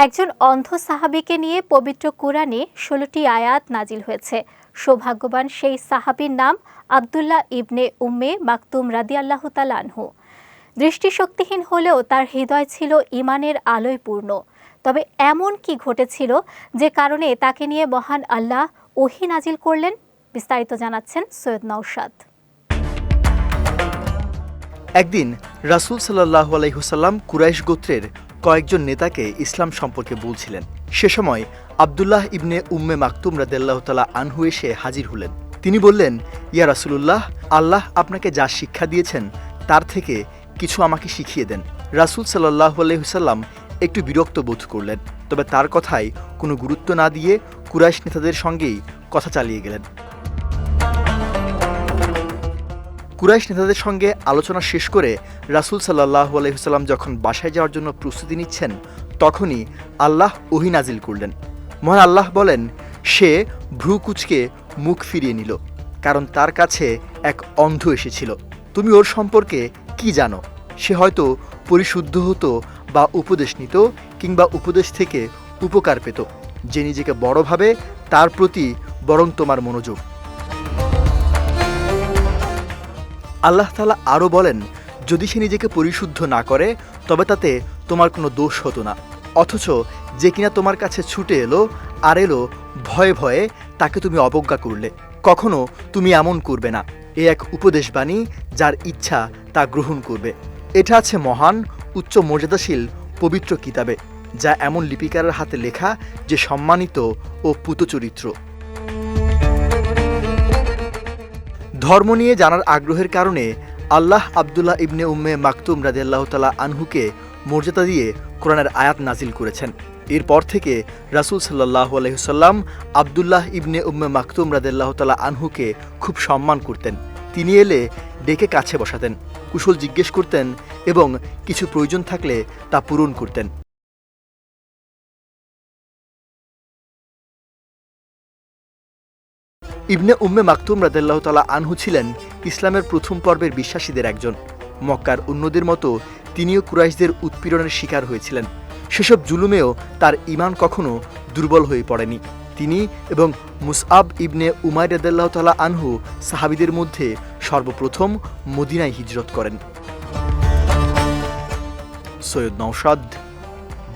একজন অন্ধ সাহাবীকে নিয়ে পবিত্র কুরআনে ১৬টি আয়াত নাজিল হয়েছে। সৌভাগ্যবান সেই সাহাবীর নাম আব্দুল্লাহ ইবনে উম্মে মাকতুম রাদিয়াল্লাহু তাআলা আনহু। দৃষ্টিশক্তিহীন হলেও তার হৃদয় ছিল ঈমানের আলোয় পূর্ণ। তবে এমন কি ঘটেছিল যে কারণে তাকে নিয়ে মহান আল্লাহ ওহী নাজিল করলেন? বিস্তারিত জানাচ্ছেন সৈয়দ নওশাদ। একদিন রাসূল সাল্লাল্লাহু আলাইহি ওয়াসাল্লাম কুরাইশ গোত্রের কয়েকজন নেতাকে ইসলাম সম্পর্কে বলছিলেন। সে সময় আব্দুল্লাহ ইবনে উম্মে মাকতুম রাদিয়াল্লাহু তাআলা আনহু এসে হাজির হলেন। তিনি বললেন, ইয়া রাসূলুল্লাহ, আল্লাহ আপনাকে যা শিক্ষা দিয়েছেন তার থেকে কিছু আমাকে শিখিয়ে দেন। রাসূল সাল্লাল্লাহু আলাইহি ওয়াসাল্লাম একটু বিরক্ত বোধ করলেন, তবে তার কথায় কোনো গুরুত্ব না দিয়ে কুরাইশ নেতাদের সঙ্গেই কথা চালিয়ে গেলেন। কুরাইশ নেতাদের সঙ্গে আলোচনা শেষ করে রাসূল সাল্লাল্লাহু আলাইহি ওয়াসাল্লাম যখন বাসায় যাওয়ার জন্য প্রস্তুতি নিচ্ছেন, তখনই আল্লাহ ওহী নাজিল করলেন। মহান আল্লাহ বলেন, সে ভ্রু কুঁচকে মুখ ফিরিয়ে নিল, কারণ তার কাছে এক অন্ধ এসেছিল। তুমি ওর সম্পর্কে কি জানো? সে হয়তো পরিশুদ্ধ হতো বা উপদেশ নিত, কিংবা উপদেশ থেকে উপকার পেত। যে নিজেকে বড় ভাবে তার প্রতি বরং তোমার মনোযোগ। আল্লাহ তাআলা আরও বলেন, যদি সে নিজেকে পরিশুদ্ধ না করে তবে তাতে তোমার কোনো দোষ হতো না। অথচ যে কিনা তোমার কাছে ছুটে এলো আর এলো ভয়ে ভয়ে, তাকে তুমি অবজ্ঞা করলে। কখনো তুমি এমন করবে না। এ এক উপদেশবাণী, যার ইচ্ছা তা গ্রহণ করবে। এটা আছে মহান, উচ্চ মর্যাদাশীল পবিত্র কিতাবে, যা এমন লিপিকারের হাতে লেখা যে সম্মানিত ও পূতচরিত্র। ধর্ম নিয়ে জানার আগ্রহের কারণে আল্লাহ আব্দুল্লাহ ইবনে উম্মে মাকতুম রাদিয়াল্লাহু তাআলা আনহুকে মর্যাদা দিয়ে কোরআনের আয়াত নাজিল করেছেন। এরপর থেকে রাসূল সাল্লাল্লাহু আলাইহি ওয়াসাল্লাম আব্দুল্লাহ ইবনে উম্মে মাকতুম রাদিয়াল্লাহু তাআলা আনহুকে খুব সম্মান করতেন। তিনি এলে ডেকে কাছে বসাতেন, কুশল জিজ্ঞেস করতেন এবং কিছু প্রয়োজন থাকলে তা পূরণ করতেন। ইবনে উম্মে মাকতুম রাদিয়াল্লাহু তাআলা আনহু ছিলেন ইসলামের প্রথম পর্বের বিশ্বাসীদের একজন। মক্কার অন্যদের মতো তিনিও কুরাইশদের উৎপীড়নের শিকার হয়েছিলেন। সেসব জুলুমেও তার ঈমান কখনো দুর্বল হয়ে পড়েনি। তিনি এবং মুসআব ইবনে উমাইর রাদিয়াল্লাহু তাআলা আনহু সাহাবীদের মধ্যে সর্বপ্রথম মদিনায় হিজরত করেন। সৈয়দ নওশাদ,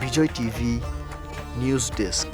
বিজয় টিভি, নিউজ ডেস্ক।